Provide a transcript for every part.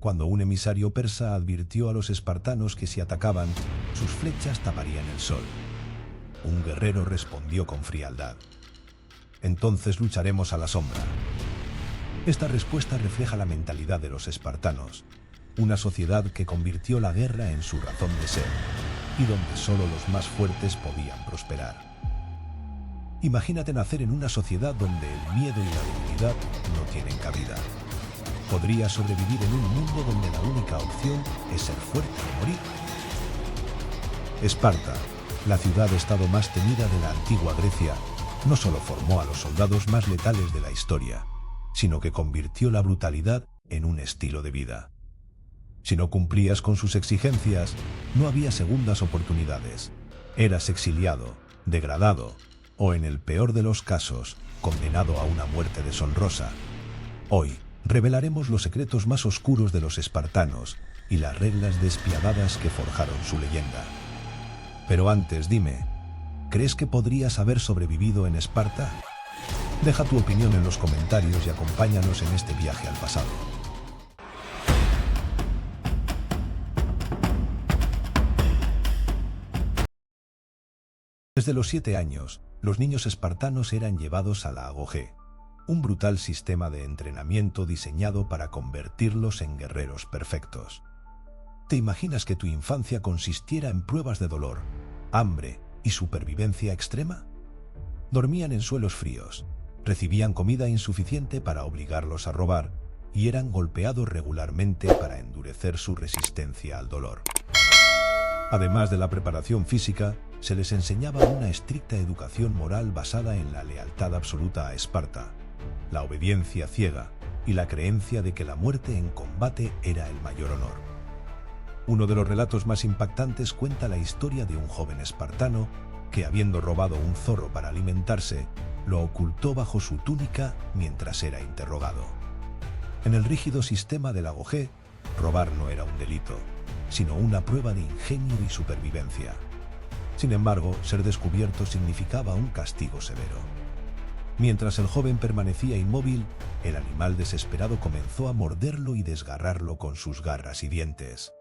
cuando un emisario persa advirtió a los espartanos que si atacaban, sus flechas taparían el sol. Un guerrero respondió con frialdad: «Entonces lucharemos a la sombra». Esta respuesta refleja la mentalidad de los espartanos, una sociedad que convirtió la guerra en su razón de ser, y donde solo los más fuertes podían prosperar. Imagínate nacer en una sociedad donde el miedo y la debilidad no tienen cabida. ¿Podrías sobrevivir en un mundo donde la única opción es ser fuerte o morir? Esparta, la ciudad-estado más temida de la antigua Grecia, no solo formó a los soldados más letales de la historia, sino que convirtió la brutalidad en un estilo de vida. Si no cumplías con sus exigencias, no había segundas oportunidades. Eras exiliado, degradado, o en el peor de los casos, condenado a una muerte deshonrosa. Hoy, revelaremos los secretos más oscuros de los espartanos y las reglas despiadadas que forjaron su leyenda. Pero antes, dime, ¿crees que podrías haber sobrevivido en Esparta? Deja tu opinión en los comentarios y acompáñanos en este viaje al pasado. Desde los 7 años, los niños espartanos eran llevados a la agogé, un brutal sistema de entrenamiento diseñado para convertirlos en guerreros perfectos. ¿Te imaginas que tu infancia consistiera en pruebas de dolor, hambre y supervivencia extrema? Dormían en suelos fríos, recibían comida insuficiente para obligarlos a robar y eran golpeados regularmente para endurecer su resistencia al dolor. Además de la preparación física, se les enseñaba una estricta educación moral basada en la lealtad absoluta a Esparta, la obediencia ciega y la creencia de que la muerte en combate era el mayor honor. Uno de los relatos más impactantes cuenta la historia de un joven espartano que, habiendo robado un zorro para alimentarse, lo ocultó bajo su túnica mientras era interrogado. En el rígido sistema de la agogé, robar no era un delito, sino una prueba de ingenio y supervivencia. Sin embargo, ser descubierto significaba un castigo severo. Mientras el joven permanecía inmóvil, el animal desesperado comenzó a morderlo y desgarrarlo con sus garras y dientes.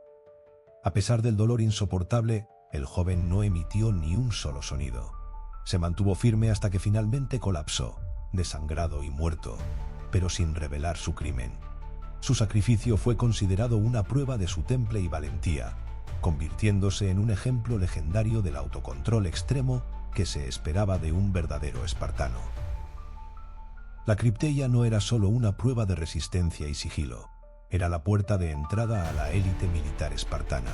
A pesar del dolor insoportable, el joven no emitió ni un solo sonido. Se mantuvo firme hasta que finalmente colapsó, desangrado y muerto, pero sin revelar su crimen. Su sacrificio fue considerado una prueba de su temple y valentía, convirtiéndose en un ejemplo legendario del autocontrol extremo que se esperaba de un verdadero espartano. La cripteia no era solo una prueba de resistencia y sigilo, era la puerta de entrada a la élite militar espartana.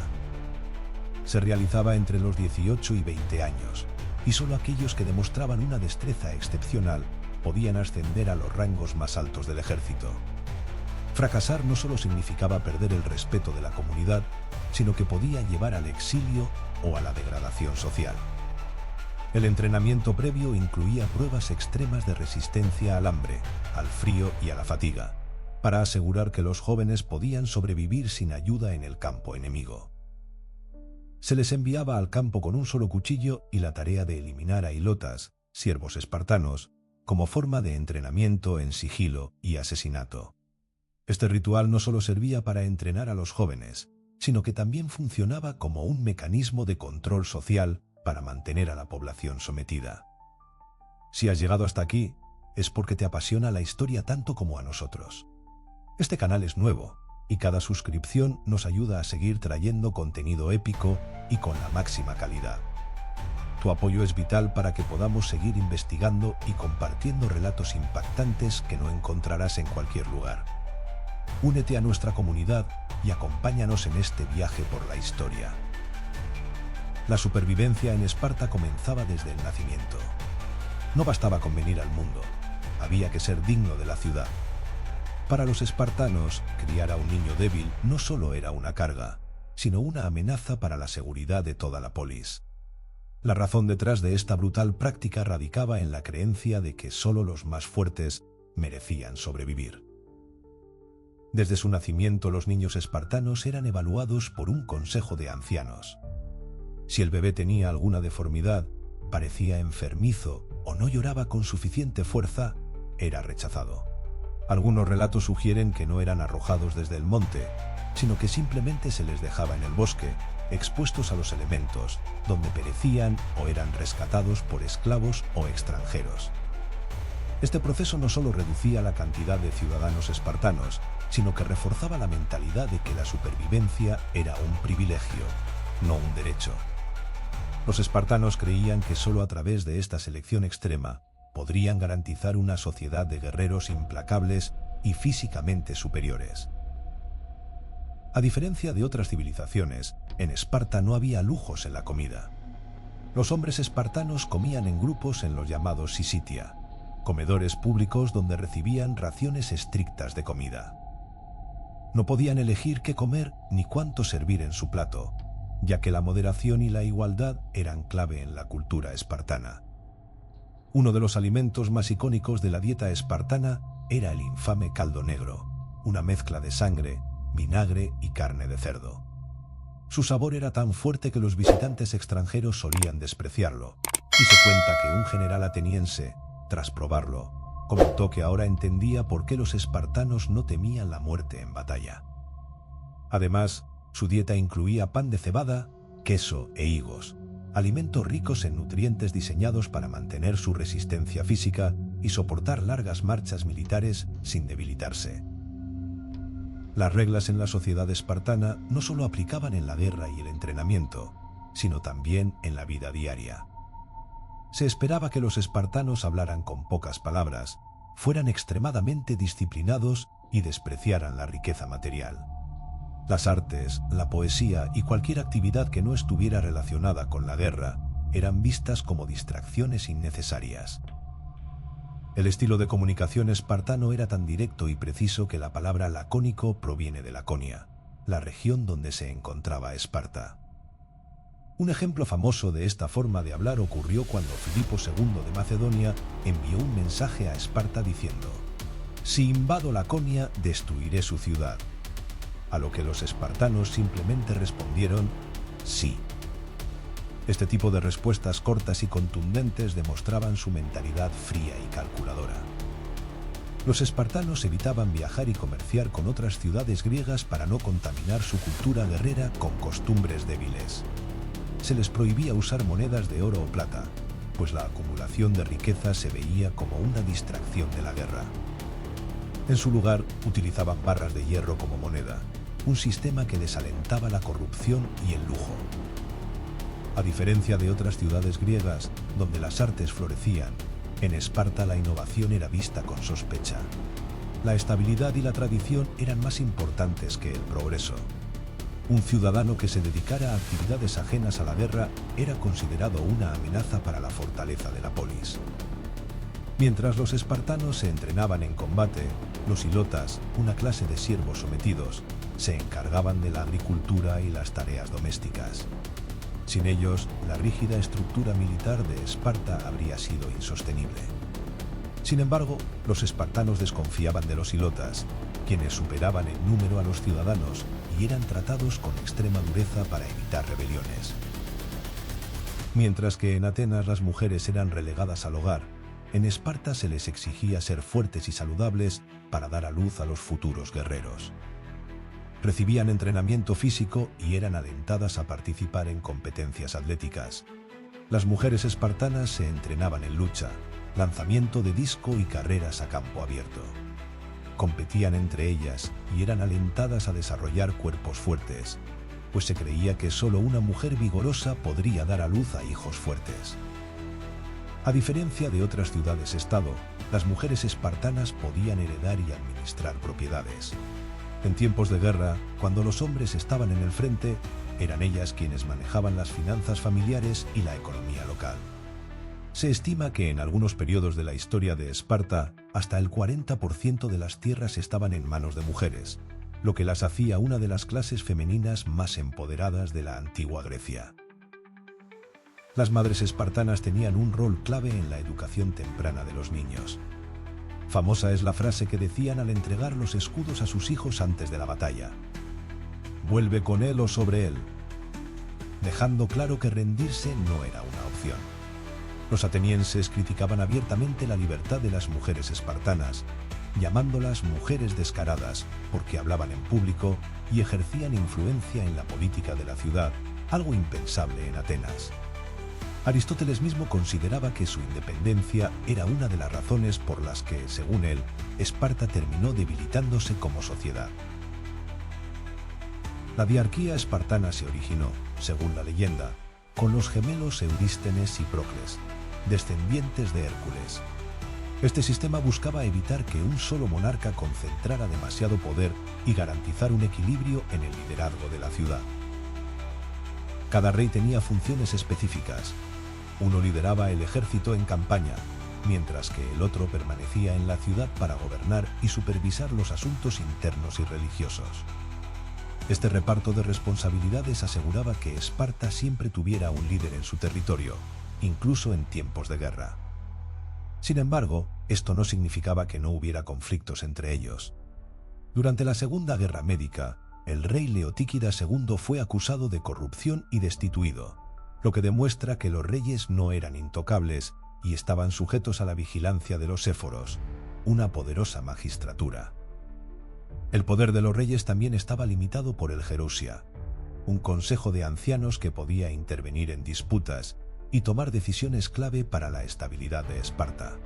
Se realizaba entre los 18 y 20 años, y solo aquellos que demostraban una destreza excepcional podían ascender a los rangos más altos del ejército. Fracasar no solo significaba perder el respeto de la comunidad, sino que podía llevar al exilio o a la degradación social. El entrenamiento previo incluía pruebas extremas de resistencia al hambre, al frío y a la fatiga, para asegurar que los jóvenes podían sobrevivir sin ayuda en el campo enemigo. Se les enviaba al campo con un solo cuchillo y la tarea de eliminar a hilotas, siervos espartanos, como forma de entrenamiento en sigilo y asesinato. Este ritual no solo servía para entrenar a los jóvenes, sino que también funcionaba como un mecanismo de control social para mantener a la población sometida. Si has llegado hasta aquí, es porque te apasiona la historia tanto como a nosotros. Este canal es nuevo, y cada suscripción nos ayuda a seguir trayendo contenido épico y con la máxima calidad. Tu apoyo es vital para que podamos seguir investigando y compartiendo relatos impactantes que no encontrarás en cualquier lugar. Únete a nuestra comunidad y acompáñanos en este viaje por la historia. La supervivencia en Esparta comenzaba desde el nacimiento. No bastaba con venir al mundo, había que ser digno de la ciudad. Para los espartanos, criar a un niño débil no solo era una carga, sino una amenaza para la seguridad de toda la polis. La razón detrás de esta brutal práctica radicaba en la creencia de que solo los más fuertes merecían sobrevivir. Desde su nacimiento, los niños espartanos eran evaluados por un consejo de ancianos. Si el bebé tenía alguna deformidad, parecía enfermizo o no lloraba con suficiente fuerza, era rechazado. Algunos relatos sugieren que no eran arrojados desde el monte, sino que simplemente se les dejaba en el bosque, expuestos a los elementos, donde perecían o eran rescatados por esclavos o extranjeros. Este proceso no solo reducía la cantidad de ciudadanos espartanos, sino que reforzaba la mentalidad de que la supervivencia era un privilegio, no un derecho. Los espartanos creían que solo a través de esta selección extrema podrían garantizar una sociedad de guerreros implacables y físicamente superiores. A diferencia de otras civilizaciones, en Esparta no había lujos en la comida. Los hombres espartanos comían en grupos en los llamados sisitia, comedores públicos donde recibían raciones estrictas de comida. No podían elegir qué comer ni cuánto servir en su plato, ya que la moderación y la igualdad eran clave en la cultura espartana. Uno de los alimentos más icónicos de la dieta espartana era el infame caldo negro, una mezcla de sangre, vinagre y carne de cerdo. Su sabor era tan fuerte que los visitantes extranjeros solían despreciarlo, y se cuenta que un general ateniense, tras probarlo, comentó que ahora entendía por qué los espartanos no temían la muerte en batalla. Además, su dieta incluía pan de cebada, queso e higos, alimentos ricos en nutrientes diseñados para mantener su resistencia física y soportar largas marchas militares sin debilitarse. Las reglas en la sociedad espartana no solo aplicaban en la guerra y el entrenamiento, sino también en la vida diaria. Se esperaba que los espartanos hablaran con pocas palabras, fueran extremadamente disciplinados y despreciaran la riqueza material. Las artes, la poesía y cualquier actividad que no estuviera relacionada con la guerra eran vistas como distracciones innecesarias. El estilo de comunicación espartano era tan directo y preciso que la palabra lacónico proviene de Laconia, la región donde se encontraba Esparta. Un ejemplo famoso de esta forma de hablar ocurrió cuando Filipo II de Macedonia envió un mensaje a Esparta diciendo: «Si invado Laconia, destruiré su ciudad», a lo que los espartanos simplemente respondieron «sí». Este tipo de respuestas cortas y contundentes demostraban su mentalidad fría y calculadora. Los espartanos evitaban viajar y comerciar con otras ciudades griegas para no contaminar su cultura guerrera con costumbres débiles. Se les prohibía usar monedas de oro o plata, pues la acumulación de riqueza se veía como una distracción de la guerra. En su lugar, utilizaban barras de hierro como moneda, un sistema que desalentaba la corrupción y el lujo. A diferencia de otras ciudades griegas, donde las artes florecían, en Esparta la innovación era vista con sospecha. La estabilidad y la tradición eran más importantes que el progreso. Un ciudadano que se dedicara a actividades ajenas a la guerra era considerado una amenaza para la fortaleza de la polis. Mientras los espartanos se entrenaban en combate, los hilotas, una clase de siervos sometidos, se encargaban de la agricultura y las tareas domésticas. Sin ellos, la rígida estructura militar de Esparta habría sido insostenible. Sin embargo, los espartanos desconfiaban de los hilotas, quienes superaban en número a los ciudadanos y eran tratados con extrema dureza para evitar rebeliones. Mientras que en Atenas las mujeres eran relegadas al hogar, en Esparta se les exigía ser fuertes y saludables para dar a luz a los futuros guerreros. Recibían entrenamiento físico y eran alentadas a participar en competencias atléticas. Las mujeres espartanas se entrenaban en lucha, lanzamiento de disco y carreras a campo abierto. Competían entre ellas y eran alentadas a desarrollar cuerpos fuertes, pues se creía que solo una mujer vigorosa podría dar a luz a hijos fuertes. A diferencia de otras ciudades-estado, las mujeres espartanas podían heredar y administrar propiedades. En tiempos de guerra, cuando los hombres estaban en el frente, eran ellas quienes manejaban las finanzas familiares y la economía local. Se estima que en algunos periodos de la historia de Esparta, hasta el 40% de las tierras estaban en manos de mujeres, lo que las hacía una de las clases femeninas más empoderadas de la antigua Grecia. Las madres espartanas tenían un rol clave en la educación temprana de los niños. Famosa es la frase que decían al entregar los escudos a sus hijos antes de la batalla: «Vuelve con él o sobre él», dejando claro que rendirse no era una opción. Los atenienses criticaban abiertamente la libertad de las mujeres espartanas, llamándolas mujeres descaradas porque hablaban en público y ejercían influencia en la política de la ciudad, algo impensable en Atenas. Aristóteles mismo consideraba que su independencia era una de las razones por las que, según él, Esparta terminó debilitándose como sociedad. La diarquía espartana se originó, según la leyenda, con los gemelos Eurístenes y Procles, descendientes de Hércules. Este sistema buscaba evitar que un solo monarca concentrara demasiado poder y garantizar un equilibrio en el liderazgo de la ciudad. Cada rey tenía funciones específicas. Uno lideraba el ejército en campaña, mientras que el otro permanecía en la ciudad para gobernar y supervisar los asuntos internos y religiosos. Este reparto de responsabilidades aseguraba que Esparta siempre tuviera un líder en su territorio, incluso en tiempos de guerra. Sin embargo, esto no significaba que no hubiera conflictos entre ellos. Durante la Segunda Guerra Médica, el rey Leotíquida II fue acusado de corrupción y destituido, lo que demuestra que los reyes no eran intocables y estaban sujetos a la vigilancia de los éforos, una poderosa magistratura. El poder de los reyes también estaba limitado por el Gerousia, un consejo de ancianos que podía intervenir en disputas y tomar decisiones clave para la estabilidad de Esparta.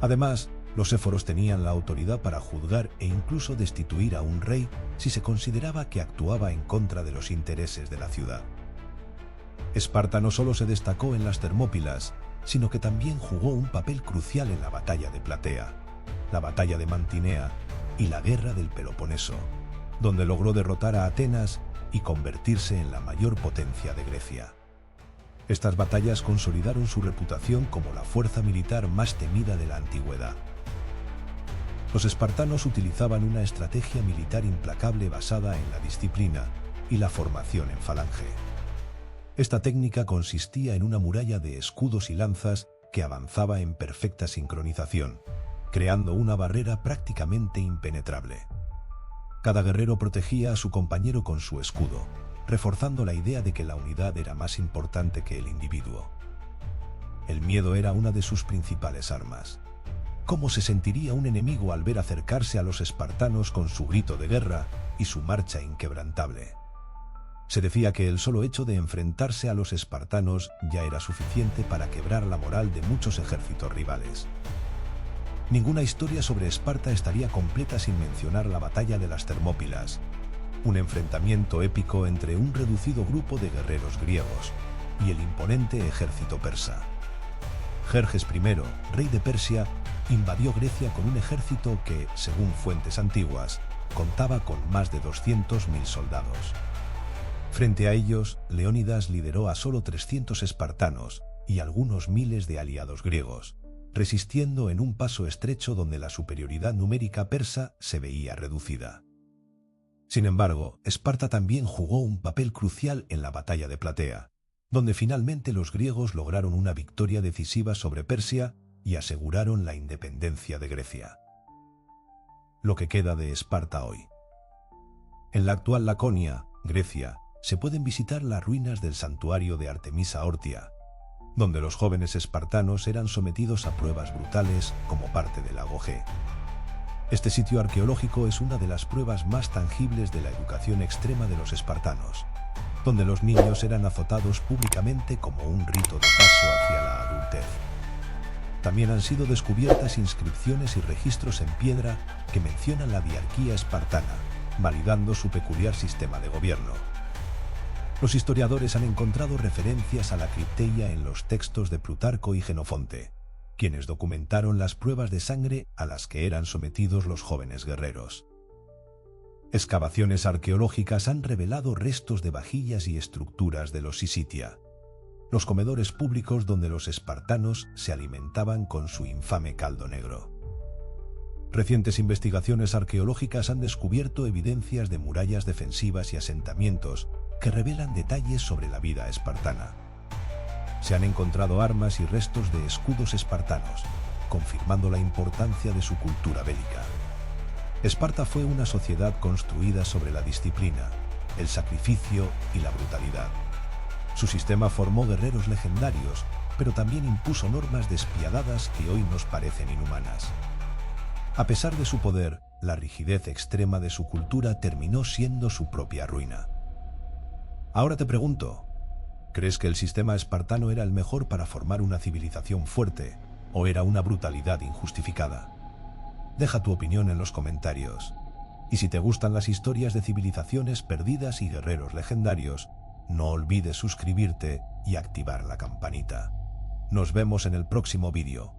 Además, los éforos tenían la autoridad para juzgar e incluso destituir a un rey si se consideraba que actuaba en contra de los intereses de la ciudad. Esparta no solo se destacó en las Termópilas, sino que también jugó un papel crucial en la batalla de Platea, la batalla de Mantinea y la guerra del Peloponeso, donde logró derrotar a Atenas y convertirse en la mayor potencia de Grecia. Estas batallas consolidaron su reputación como la fuerza militar más temida de la antigüedad. Los espartanos utilizaban una estrategia militar implacable basada en la disciplina y la formación en falange. Esta técnica consistía en una muralla de escudos y lanzas que avanzaba en perfecta sincronización, creando una barrera prácticamente impenetrable. Cada guerrero protegía a su compañero con su escudo, reforzando la idea de que la unidad era más importante que el individuo. El miedo era una de sus principales armas. ¿Cómo se sentiría un enemigo al ver acercarse a los espartanos con su grito de guerra y su marcha inquebrantable? Se decía que el solo hecho de enfrentarse a los espartanos ya era suficiente para quebrar la moral de muchos ejércitos rivales. Ninguna historia sobre Esparta estaría completa sin mencionar la batalla de las Termópilas, un enfrentamiento épico entre un reducido grupo de guerreros griegos y el imponente ejército persa. Jerjes I, rey de Persia, invadió Grecia con un ejército que, según fuentes antiguas, contaba con más de 200.000 soldados. Frente a ellos, Leónidas lideró a solo 300 espartanos y algunos miles de aliados griegos, resistiendo en un paso estrecho donde la superioridad numérica persa se veía reducida. Sin embargo, Esparta también jugó un papel crucial en la batalla de Platea, donde finalmente los griegos lograron una victoria decisiva sobre Persia y aseguraron la independencia de Grecia. Lo que queda de Esparta hoy. En la actual Laconia, Grecia, se pueden visitar las ruinas del santuario de Artemisa Ortia, donde los jóvenes espartanos eran sometidos a pruebas brutales como parte del agoge. Este sitio arqueológico es una de las pruebas más tangibles de la educación extrema de los espartanos, donde los niños eran azotados públicamente como un rito de paso hacia la adultez. También han sido descubiertas inscripciones y registros en piedra que mencionan la diarquía espartana, validando su peculiar sistema de gobierno. Los historiadores han encontrado referencias a la cripteia en los textos de Plutarco y Jenofonte, quienes documentaron las pruebas de sangre a las que eran sometidos los jóvenes guerreros. Excavaciones arqueológicas han revelado restos de vajillas y estructuras de los Sisitia, los comedores públicos donde los espartanos se alimentaban con su infame caldo negro. Recientes investigaciones arqueológicas han descubierto evidencias de murallas defensivas y asentamientos que revelan detalles sobre la vida espartana. Se han encontrado armas y restos de escudos espartanos, confirmando la importancia de su cultura bélica. Esparta fue una sociedad construida sobre la disciplina, el sacrificio y la brutalidad. Su sistema formó guerreros legendarios, pero también impuso normas despiadadas que hoy nos parecen inhumanas. A pesar de su poder, la rigidez extrema de su cultura terminó siendo su propia ruina. Ahora te pregunto, ¿crees que el sistema espartano era el mejor para formar una civilización fuerte o era una brutalidad injustificada? Deja tu opinión en los comentarios. Y si te gustan las historias de civilizaciones perdidas y guerreros legendarios, no olvides suscribirte y activar la campanita. Nos vemos en el próximo vídeo.